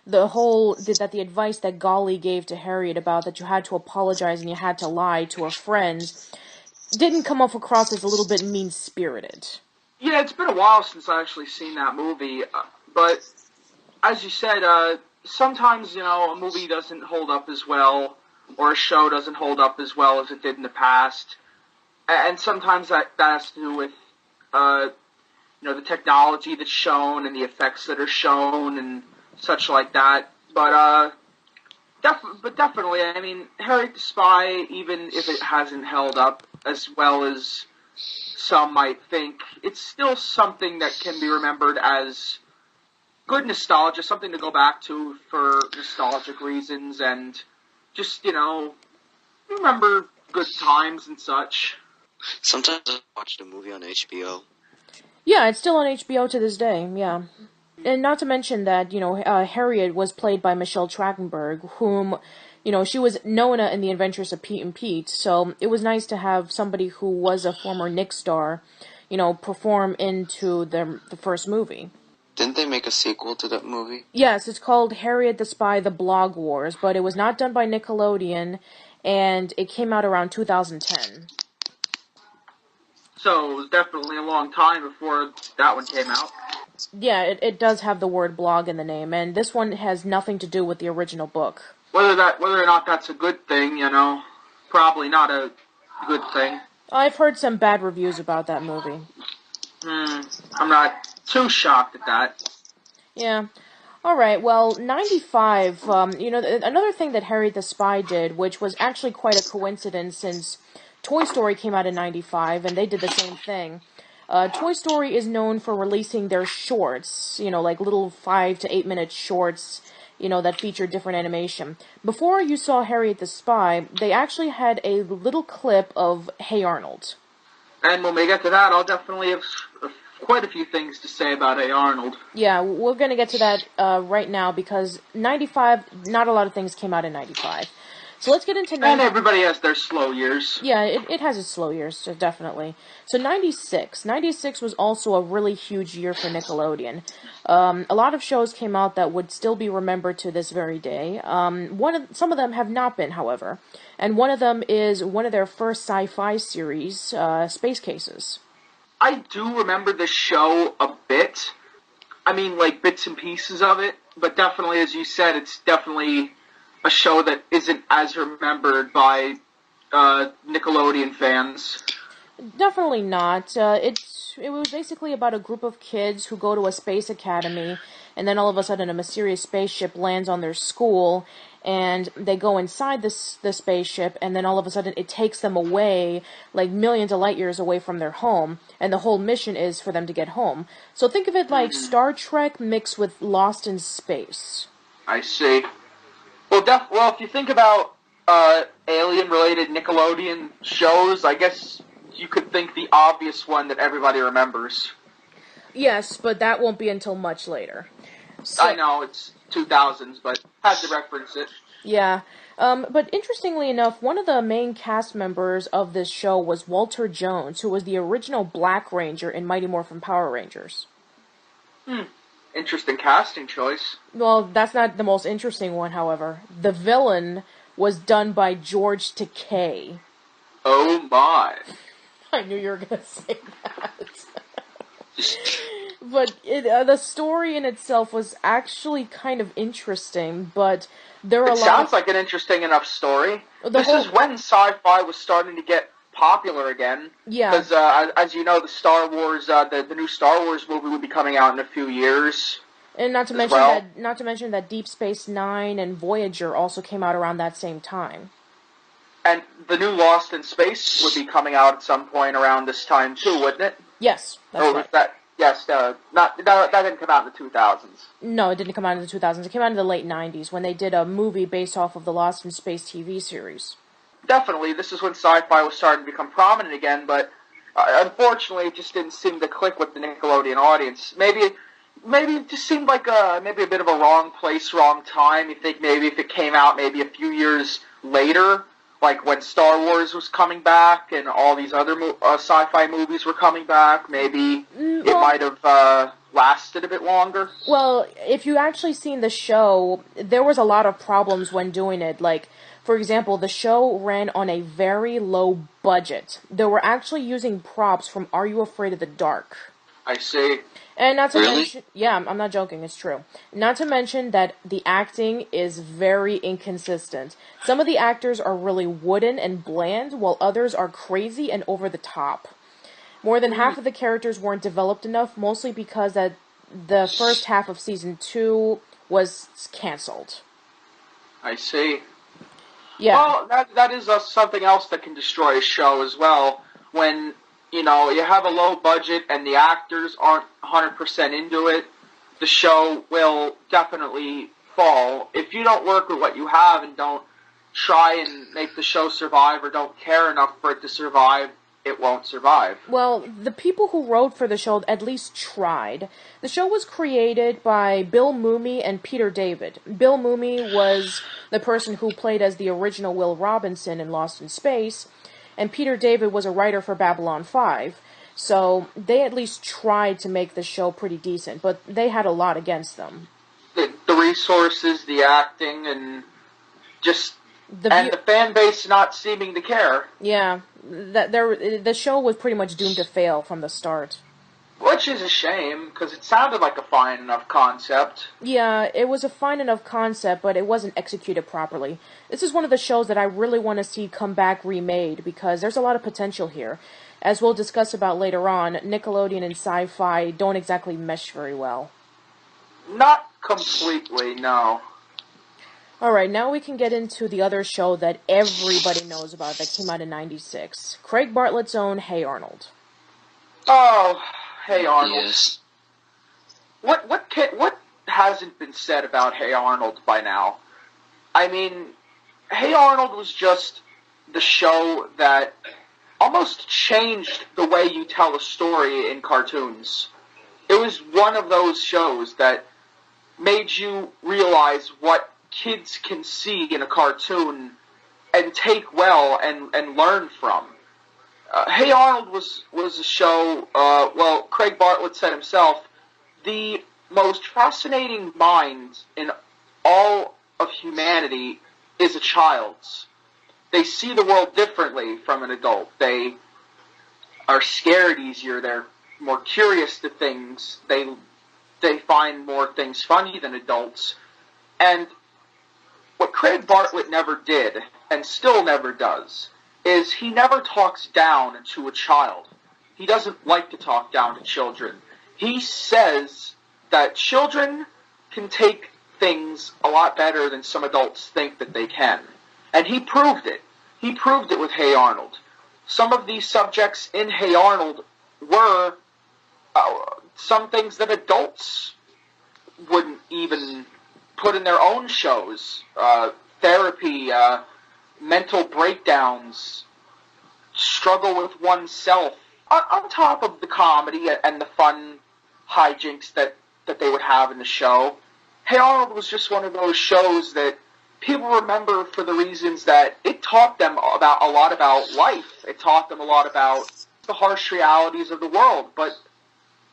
that the advice that Golly gave to Harriet about that you had to apologize and you had to lie to her friends didn't come off across as a little bit mean-spirited. Yeah, it's been a while since I actually seen that movie, but as you said, sometimes, a movie doesn't hold up as well, or a show doesn't hold up as well as it did in the past, and sometimes that has to do with, the technology that's shown and the effects that are shown and such like that, but definitely, I mean, Harriet the Spy, even if it hasn't held up as well as some might think, it's still something that can be remembered as good nostalgia, something to go back to for nostalgic reasons, and just, remember good times and such. Sometimes I watch the movie on HBO. Yeah, it's still on HBO to this day, yeah. And not to mention that, Harriet was played by Michelle Trachtenberg, whom, she was Nona in The Adventures of Pete and Pete, so it was nice to have somebody who was a former Nick star, perform into the first movie. Didn't they make a sequel to that movie? Yes, it's called Harriet the Spy, The Blog Wars, but it was not done by Nickelodeon, and it came out around 2010. So it was definitely a long time before that one came out. Yeah, it does have the word blog in the name, and this one has nothing to do with the original book. Whether or not that's a good thing, probably not a good thing. I've heard some bad reviews about that movie. I'm not too shocked at that. Yeah. Alright, well, 95, another thing that Harriet the Spy did, which was actually quite a coincidence since Toy Story came out in 95, and they did the same thing. Toy Story is known for releasing their shorts, like little 5 to 8 minute shorts, that feature different animation. Before you saw Harriet the Spy, they actually had a little clip of Hey Arnold. And when we get to that, I'll definitely have quite a few things to say about Hey Arnold. Yeah, we're going to get to that right now, because 95, not a lot of things came out in 95. So let's get into... And everybody has their slow years. Yeah, it has its slow years, definitely. So 96. 96 was also a really huge year for Nickelodeon. A lot of shows came out that would still be remembered to this very day. Some of them have not been, however. And one of them is one of their first sci-fi series, Space Cases. I do remember this show a bit. I mean, like, bits and pieces of it. But definitely, as you said, it's definitely a show that isn't as remembered by Nickelodeon fans. Definitely not. It was basically about a group of kids who go to a space academy, and then all of a sudden a mysterious spaceship lands on their school, and they go inside the spaceship, and then all of a sudden it takes them away, like millions of light years away from their home, and the whole mission is for them to get home. So think of it like Star Trek mixed with Lost in Space. I see. Well, if you think about alien-related Nickelodeon shows, I guess you could think the obvious one that everybody remembers. Yes, but that won't be until much later. So, I know, it's 2000s, but had to reference it. Yeah. But interestingly enough, one of the main cast members of this show was Walter Jones, who was the original Black Ranger in Mighty Morphin Power Rangers. Interesting casting choice. Well, that's not the most interesting one, however. The villain was done by George Takei. Oh my. I knew you were going to say that. But the story in itself was actually kind of interesting, but there are It sounds like an interesting enough story. This is when sci-fi was starting to get popular again. Yeah. Because, as you know, the Star Wars, the new Star Wars movie would be coming out in a few years. And not to mention that Deep Space Nine and Voyager also came out around that same time. And the new Lost in Space would be coming out at some point around this time too, wouldn't it? Yes, that's right. That didn't come out in the 2000s. No, it didn't come out in the 2000s. It came out in the late 90s when they did a movie based off of the Lost in Space TV series. Definitely, this is when sci-fi was starting to become prominent again, but unfortunately it just didn't seem to click with the Nickelodeon audience. Maybe it just seemed like maybe a bit of a wrong place, wrong time. You think maybe if it came out maybe a few years later, like when Star Wars was coming back and all these other sci-fi movies were coming back, maybe it might have lasted a bit longer. Well, if you actually seen the show, there was a lot of problems when doing it. Like, for example, the show ran on a very low budget. They were actually using props from Are You Afraid of the Dark? I see. And not to Really? mention, yeah, I'm not joking, it's true. Not to mention that the acting is very inconsistent. Some of the actors are really wooden and bland, while others are crazy and over the top. More than half of the characters weren't developed enough, mostly because that the first half of season 2 was canceled. I see. Yeah. Well, that is something else that can destroy a show as well. When, you have a low budget and the actors aren't 100% into it, the show will definitely fall. If you don't work with what you have and don't try and make the show survive or don't care enough for it to survive, it won't survive. Well, the people who wrote for the show at least tried. The show was created by Bill Mumy and Peter David. Bill Mumy was the person who played as the original Will Robinson in Lost in Space, and Peter David was a writer for Babylon 5. So they at least tried to make the show pretty decent, but they had a lot against them. The resources, the acting, and just the fan base not seeming to care. Yeah, the show was pretty much doomed to fail from the start. Which is a shame, because it sounded like a fine enough concept. Yeah, it was a fine enough concept, but it wasn't executed properly. This is one of the shows that I really want to see come back remade, because there's a lot of potential here. As we'll discuss about later on, Nickelodeon and sci-fi don't exactly mesh very well. Not completely, no. Alright, now we can get into the other show that everybody knows about that came out in '96. Craig Bartlett's own Hey Arnold. Oh, Hey Arnold. Yes. What hasn't been said about Hey Arnold by now? I mean, Hey Arnold was just the show that almost changed the way you tell a story in cartoons. It was one of those shows that made you realize what kids can see in a cartoon and take well and learn from. Hey Arnold was a show, Craig Bartlett said himself, the most fascinating mind in all of humanity is a child's. They see the world differently from an adult. They are scared easier. They're more curious to things. They find more things funny than adults. And what Craig Bartlett never did, and still never does, is he never talks down to a child. He doesn't like to talk down to children. He says that children can take things a lot better than some adults think that they can. And he proved it. He proved it with Hey Arnold. Some of these subjects in Hey Arnold were some things that adults wouldn't even put in their own shows. Therapy, mental breakdowns, struggle with oneself. On top of the comedy and the fun hijinks that they would have in the show, Hey Arnold was just one of those shows that people remember for the reasons that it taught them a lot about life. It taught them a lot about the harsh realities of the world. But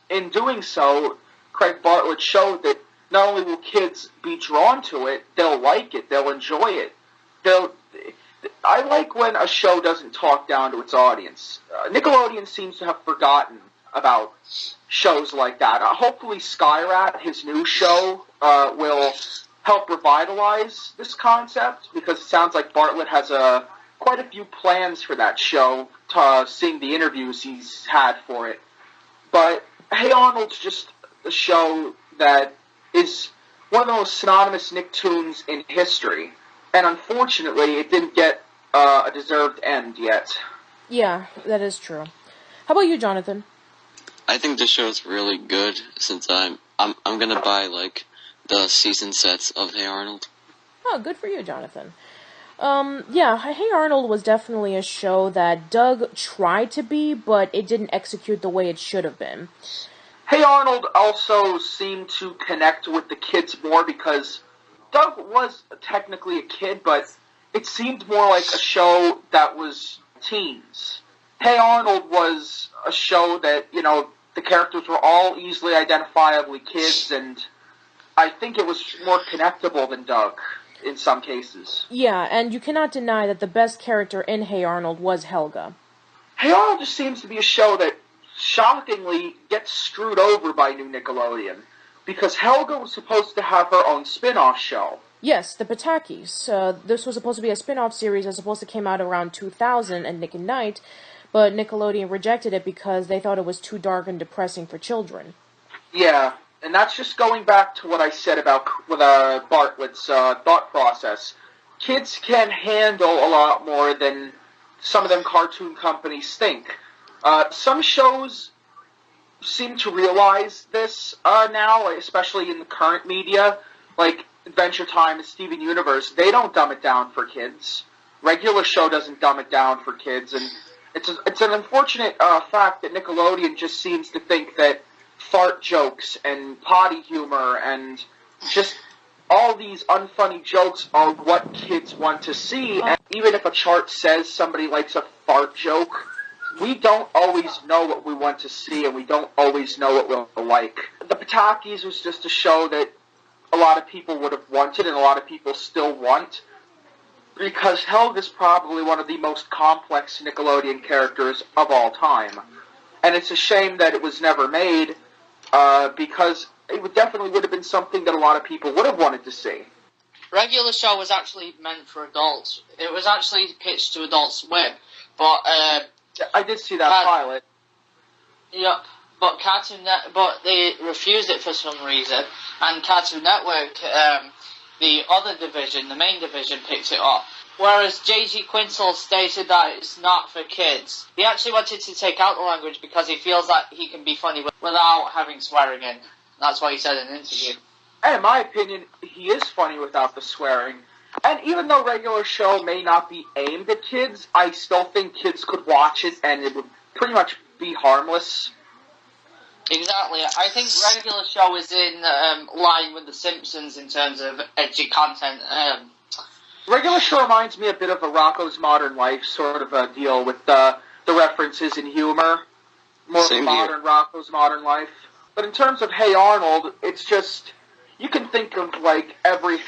in doing so, Craig Bartlett showed that not only will kids be drawn to it, they'll like it, they'll enjoy it. I like when a show doesn't talk down to its audience. Nickelodeon seems to have forgotten about shows like that. Hopefully Skyrat, his new show, will help revitalize this concept, because it sounds like Bartlett has quite a few plans for that show, seeing the interviews he's had for it. But Hey Arnold's just a show that is one of the most synonymous Nicktoons in history. And unfortunately, it didn't get a deserved end yet. Yeah, that is true. How about you, Jonathan? I think the show's really good, since I'm gonna buy the season sets of Hey Arnold. Oh, good for you, Jonathan. Yeah, Hey Arnold was definitely a show that Doug tried to be, but it didn't execute the way it should have been. Hey Arnold also seemed to connect with the kids more, because Doug was technically a kid, but it seemed more like a show that was teens. Hey Arnold was a show that, the the characters were all easily identifiably kids, and I think it was more connectable than Doug in some cases. Yeah, and you cannot deny that the best character in Hey Arnold was Helga. Hey Arnold just seems to be a show that shockingly gets screwed over by New Nickelodeon, because Helga was supposed to have her own spin-off show. Yes, the Patakis. This was supposed to be a spin-off series that supposed to came out around 2000 and Nick and Night, but Nickelodeon rejected it because they thought it was too dark and depressing for children. Yeah, and that's just going back to what I said about Bartlett's thought process. Kids can handle a lot more than some of them cartoon companies think. Some shows seem to realize this now, especially in the current media, like Adventure Time and Steven Universe. They don't dumb it down for kids. Regular show doesn't dumb it down for kids, and it's an unfortunate fact that Nickelodeon just seems to think that fart jokes and potty humor and just all these unfunny jokes are what kids want to see. And even if a chart says somebody likes a fart joke, we don't always know what we want to see, and we don't always know what we'll like. The Patakis was just a show that a lot of people would have wanted, and a lot of people still want, because Helga's probably one of the most complex Nickelodeon characters of all time. And it's a shame that it was never made, because it definitely would have been something that a lot of people would have wanted to see. Regular show was actually meant for adults. It was actually pitched to Adult Swim, but I did see that pilot. Yep, but but they refused it for some reason, and Cartoon Network, the other division, the main division, picked it up. Whereas J.G. Quintel stated that it's not for kids. He actually wanted to take out the language because he feels that he can be funny without having swearing in. That's what he said in an interview. And in my opinion, he is funny without the swearing. And even though regular show may not be aimed at kids, I still think kids could watch it and it would pretty much be harmless. Exactly. I think regular show is in line with The Simpsons in terms of edgy content. Regular show reminds me a bit of a Rocko's Modern Life sort of a deal with the references and humor. More of a modern Rocko's Modern Life. But in terms of Hey Arnold, it's just, you can think of like every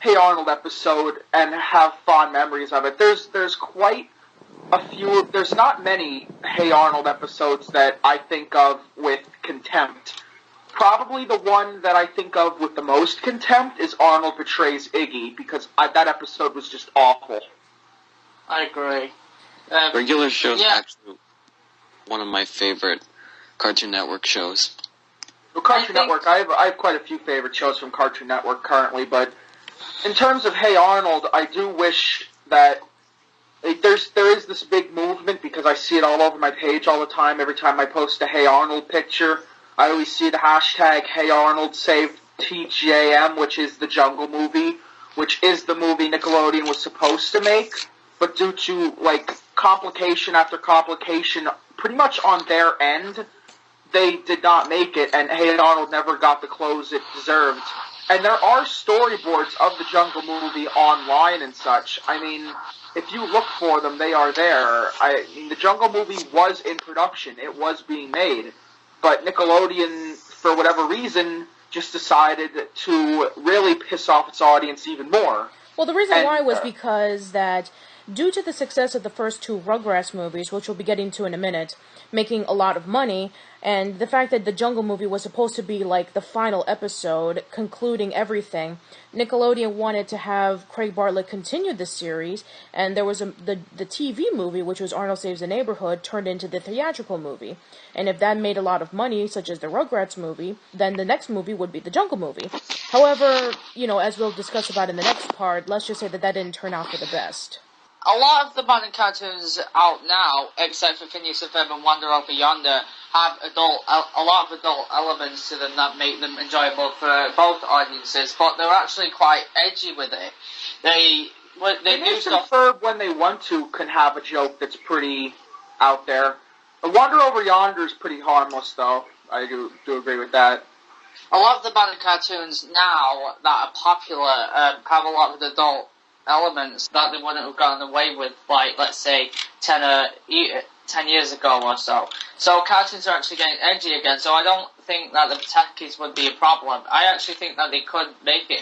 Hey Arnold episode and have fond memories of it. There's quite a few, there's not many Hey Arnold episodes that I think of with contempt. Probably the one that I think of with the most contempt is Arnold Betrays Iggy, because that episode was just awful. I agree. Regular show's actually one of my favorite Cartoon Network shows. Well, Cartoon Network, I have quite a few favorite shows from Cartoon Network currently, but in terms of Hey Arnold, I do wish that there is this big movement, because I see it all over my page all the time. Every time I post a Hey Arnold picture, I always see the hashtag Hey Arnold Save TJM, which is the Jungle movie, which is the movie Nickelodeon was supposed to make, but due to like complication after complication, pretty much on their end, they did not make it, and Hey Arnold never got the close it deserved. And there are storyboards of the Jungle movie online and such. I mean, if you look for them, they are there. I mean, the Jungle movie was in production. It was being made. But Nickelodeon, for whatever reason, just decided to really piss off its audience even more. Well, the reason why was because that due to the success of the first two Rugrats movies, which we'll be getting to in a minute, making a lot of money, and the fact that the Jungle movie was supposed to be like the final episode, concluding everything, Nickelodeon wanted to have Craig Bartlett continue the series, and there was the TV movie, which was Arnold Saves the Neighborhood, turned into the theatrical movie. And if that made a lot of money, such as the Rugrats movie, then the next movie would be the Jungle movie. However, as we'll discuss about in the next part, let's just say that didn't turn out for the best. A lot of the modern cartoons out now, except for Phineas and Ferb and Wander Over Yonder, have a lot of adult elements to them that make them enjoyable for both audiences, but they're actually quite edgy with it. They do stuff. Ferb, when they want to, can have a joke that's pretty out there. Wander Over Yonder is pretty harmless, though. I do agree with that. A lot of the modern cartoons now that are popular have a lot of elements that they wouldn't have gotten away with, like, let's say, 10 10 years ago or so. So cartoons are actually getting edgy again, so I don't think that the techies would be a problem. I actually think that they could make it